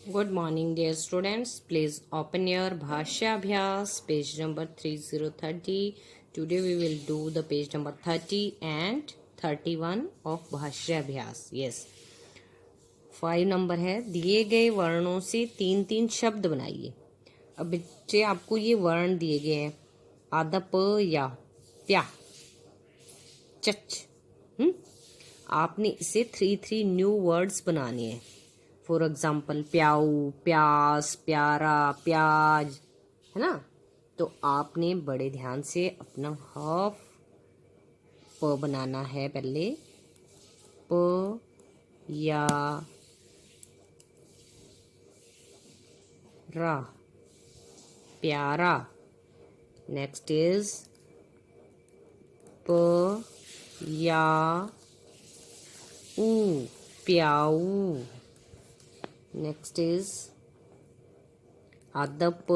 Good morning, dear students. Please open your Bhashya Abhyas, page number 3030. Today we will do the page number 30 and 31 of Bhashya Abhyas. Yes. 5 number है, दिए गए वर्णों से तीन तीन शब्द बनाइए। अब बच्चे आपको ये वर्ण दिए गए हैं, आधा प या प्या चच। आपने इसे 3 न्यू वर्ड्स बनाने हैं। फॉर एग्जाम्पल प्याऊ, प्यास, प्यारा, प्याज, है ना। तो आपने बड़े ध्यान से अपना हाफ प बनाना है। पहले प या रा, प्यारा। नेक्स्ट इज प या ऊ, प्याऊ। नेक्स्ट इज अदप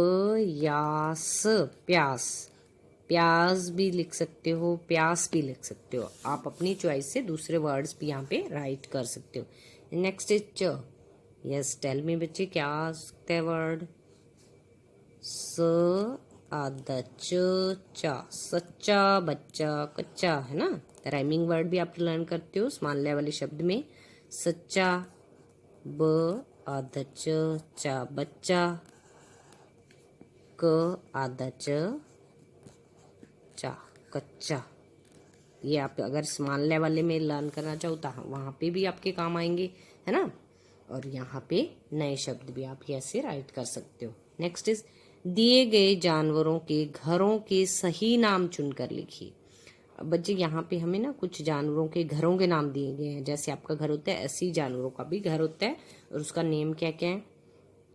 यास, प्यास। प्याज भी लिख सकते हो, प्यास भी लिख सकते हो। आप अपनी चॉइस से दूसरे वर्ड्स भी यहाँ पे राइट कर सकते हो। नेक्स्ट इज च। यस, टेल मी बच्चे, क्या आ सकता है वर्ड? स आदा च चा, सच्चा बच्चा, कच्चा, है ना। राइमिंग वर्ड भी आप लर्न करते हो स्मॉल लेवल वाले शब्द में। सच्चा, ब आधा च चा बच्चा, क आधा च चा कच्चा। ये आप अगर स्मॉल लेवल में लर्न करना चाहो तो वहाँ पे भी आपके काम आएंगे, है ना। और यहाँ पे नए शब्द भी आप ऐसे राइट कर सकते हो। नेक्स्ट इज दिए गए जानवरों के घरों के सही नाम चुनकर लिखिए। अब बच्चे यहाँ पे हमें ना कुछ जानवरों के घरों के नाम दिए गए हैं। जैसे आपका घर होता है, ऐसे ही जानवरों का भी घर होता है और उसका नेम क्या क्या है?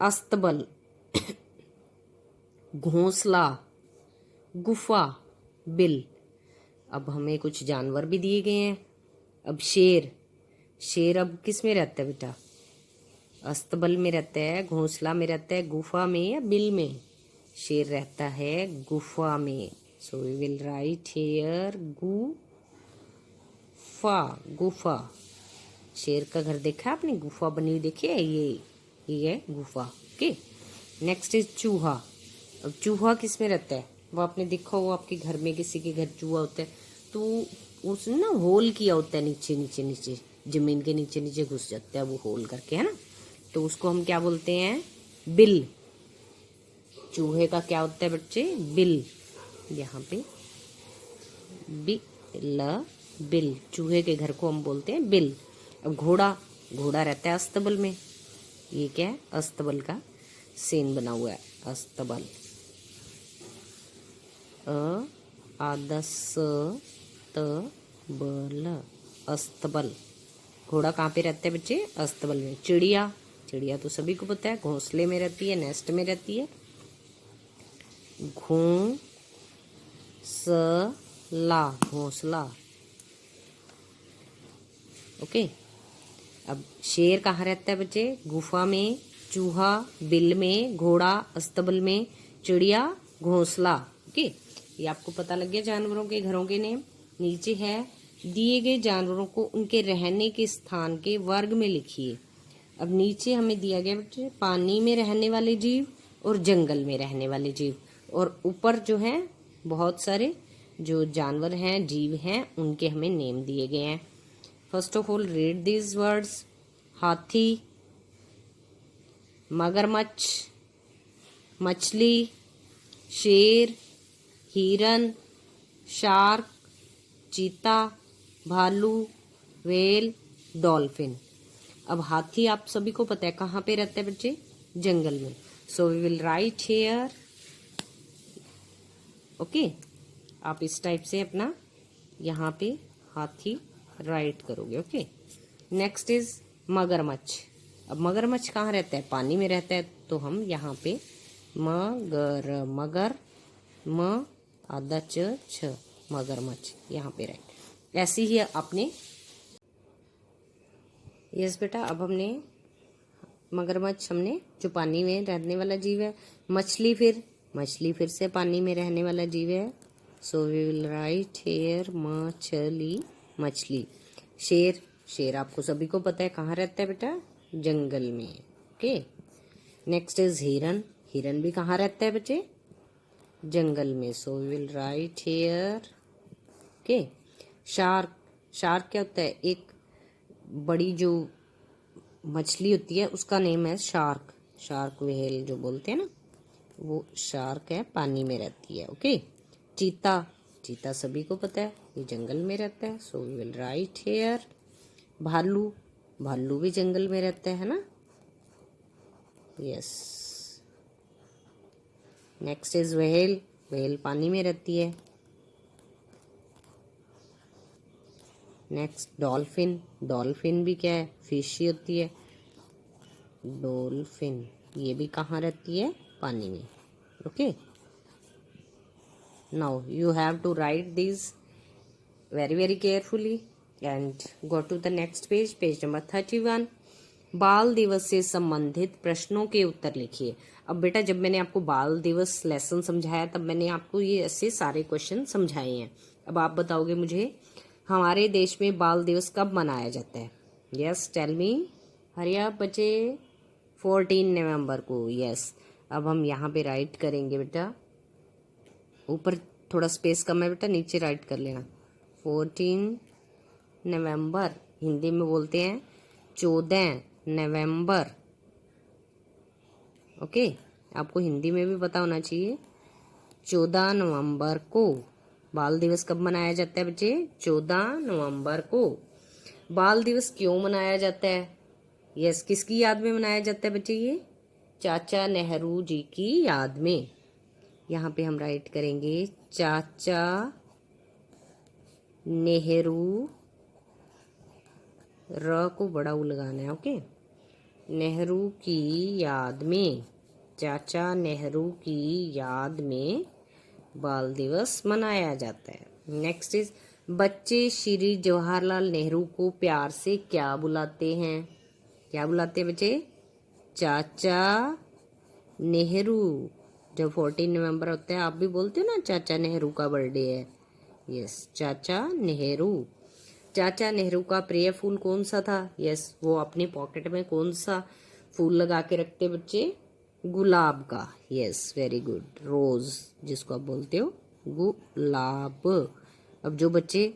अस्तबल, घोंसला, गुफा, बिल। अब हमें कुछ जानवर भी दिए गए हैं। अब शेर, शेर अब किस में रहता है बेटा? अस्तबल में रहता है, घोंसला में रहता है, गुफा में या बिल में? शेर रहता है गुफा में। So we will write here गुफा, गुफा। शेर का घर देखा आपने? गुफा बनी हुई देखी है, ये है गुफा। ओके। नेक्स्ट इज चूहा। अब चूहा किस में रहता है? वो आपने देखा हो, आपके घर में किसी के घर चूहा होता है तो उसने ना होल किया होता है, नीचे नीचे नीचे जमीन के नीचे नीचे घुस जाता है वो होल करके, है ना। तो उसको हम क्या बोलते हैं? बिल। चूहे का क्या होता है बच्चे? बिल। यहाँ पे बिल, चूहे के घर को हम बोलते हैं बिल। अब घोड़ा, घोड़ा रहता है अस्तबल में। ये क्या है? अस्तबल का सेन बना हुआ है, अस्तबल। आदस त बल, अस्तबल। घोड़ा कहाँ पे रहता है बच्चे? अस्तबल में। चिड़िया, चिड़िया तो सभी को पता है, घोंसले में रहती है, नेस्ट में रहती है। घोंसला, घोंसला। ओके। अब शेर कहाँ रहता है बच्चे? गुफा में, चूहा बिल में, घोड़ा अस्तबल में, चिड़िया घोंसला। ओके, ये आपको पता लग गया जानवरों के घरों के नेम। नीचे है दिए गए जानवरों को उनके रहने के स्थान के वर्ग में लिखिए। अब नीचे हमें दिया गया बच्चे पानी में रहने वाले जीव और जंगल में रहने वाले जीव, और ऊपर जो है बहुत सारे जो जानवर हैं, जीव हैं, उनके हमें नेम दिए गए हैं। First of all read these words. हाथी, मगरमच्छ, मछली, शेर, हिरन, शार्क, चीता, भालू, व्हेल, डॉल्फिन। अब हाथी आप सभी को पता है कहाँ पे रहता है बच्चे? जंगल में। So we will write here. Okay, आप इस टाइप से अपना यहाँ पे हाथी राइट करोगे। ओके। नेक्स्ट इज मगरमच्छ। अब मगरमच्छ कहाँ रहता है? पानी में रहता है, तो हम यहाँ पे मगर म आधा च छ, मगरमच्छ यहाँ पे राइट। ऐसे ही आपने, यस बेटा, अब हमने मगरमच्छ हमने जो पानी में रहने वाला जीव है। मछली फिर से पानी में रहने वाला जीव है। So we will write here मछली, मछली। शेर, शेर आपको सभी को पता है कहाँ रहता है बेटा? जंगल में। ओके। नेक्स्ट इज हिरन। हिरन भी कहाँ रहता है बच्चे? जंगल में। So we will write here. Okay. Shark. Shark क्या होता है? एक बड़ी जो मछली होती है उसका नेम है शार्क। शार्क व्हेल जो बोलते हैं ना, वो शार्क है, पानी में रहती है। ओके। चीता। चीता सभी को पता है, ये जंगल में रहता है। So we will write here. भालू। भालू भी जंगल में रहता है ना? Yes. Next is whale. Whale पानी में रहती है। Next dolphin. डॉल्फिन भी क्या है? फिश ही होती है। डॉल्फिन ये भी कहाँ रहती है? पानी में। Okay. Now you have to write this very carefully and go to the next page, page number 31. बाल दिवस से संबंधित प्रश्नों के उत्तर लिखिए। अब बेटा जब मैंने आपको बाल दिवस लेसन समझाया तब मैंने आपको ये ऐसे सारे क्वेश्चन समझाए हैं। अब आप बताओगे मुझे हमारे देश में बाल दिवस कब मनाया जाता है? Yes tell me, hurry up बच्चे। 14 नवंबर को। यस। अब हम यहाँ पे राइट करेंगे बेटा, ऊपर थोड़ा स्पेस कम है बेटा, नीचे राइट कर लेना। 14 नवंबर हिंदी में बोलते हैं 14 नवंबर। ओके। आपको हिंदी में भी पता होना चाहिए। 14 नवंबर को बाल दिवस कब मनाया जाता है बच्चे? 14 नवंबर को। बाल दिवस क्यों मनाया जाता है? यस, किसकी याद में मनाया जाता है बच्चे? ये चाचा नेहरू जी की याद में। यहाँ पे हम राइट करेंगे चाचा नेहरू, र को बड़ा उ लगाना है। ओके। नेहरू की याद में, चाचा नेहरू की याद में बाल दिवस मनाया जाता है। नेक्स्ट इज बच्चे श्री जवाहरलाल नेहरू को प्यार से क्या बुलाते हैं? क्या बुलाते हैं बच्चे? चाचा नेहरू। जब 14 नवंबर होता है आप भी बोलते हो ना चाचा नेहरू का बर्थडे है। यस, चाचा नेहरू। चाचा नेहरू का प्रिय फूल कौन सा था? यस, वो अपनी पॉकेट में कौन सा फूल लगा के रखते बच्चे? गुलाब का। Yes, very good. रोज जिसको आप बोलते हो, गुलाब। अब जो बच्चे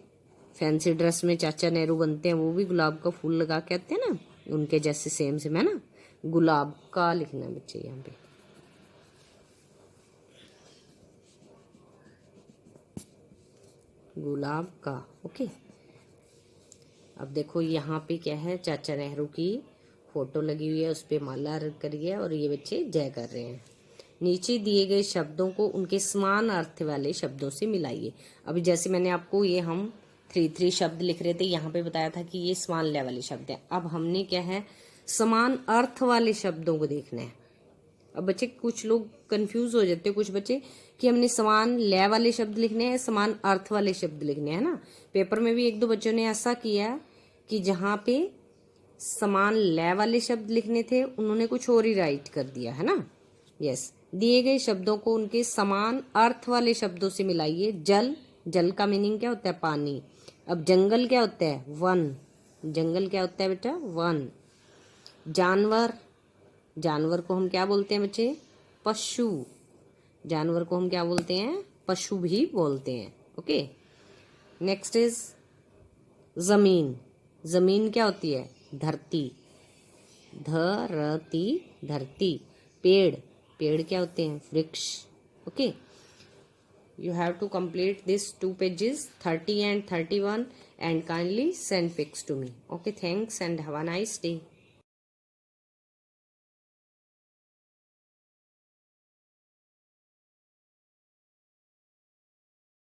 फैंसी ड्रेस में चाचा नेहरू बनते हैं वो भी गुलाब का फूल लगा के आते हैं ना, उनके जैसे सेम सेम है ना। गुलाब का लिखना है बच्चे यहाँ पे। गुलाब का। ओके। अब देखो यहाँ पे क्या है, चाचा नेहरू की फोटो लगी हुई है, उस पर माला रख करी है और ये बच्चे जय कर रहे हैं। नीचे दिए गए शब्दों को उनके समान अर्थ वाले शब्दों से मिलाइए। अभी जैसे मैंने आपको ये हम 3 शब्द लिख रहे थे, यहाँ पे बताया था कि ये समान लय वाले शब्द हैं। अब हमने क्या है, समान अर्थ वाले शब्दों को देखना है। अब बच्चे कुछ लोग कंफ्यूज हो जाते हैं, कुछ बच्चे, कि हमने समान लय वाले शब्द लिखने हैं, समान अर्थ वाले शब्द लिखने हैं ना। पेपर में भी 1-2 बच्चों ने ऐसा किया कि जहाँ पे समान लय वाले शब्द लिखने थे उन्होंने कुछ और ही राइट कर दिया है ना। यस। दिए गए शब्दों को उनके समान अर्थ वाले शब्दों से मिलाइए। जल, जल का मीनिंग क्या होता है? पानी। अब जंगल क्या होता है? वन। जंगल क्या होता है बेटा? वन। जानवर, जानवर को हम क्या बोलते हैं बच्चे? पशु। जानवर को हम क्या बोलते हैं? पशु भी बोलते हैं। ओके। नेक्स्ट इज जमीन। जमीन क्या होती है? धरती। धरती, धरती। पेड़, पेड़ क्या होते हैं? वृक्ष। Okay. You have to complete these 2 pages 30 and 31 and kindly send pics to me. Okay, thanks and have a nice day.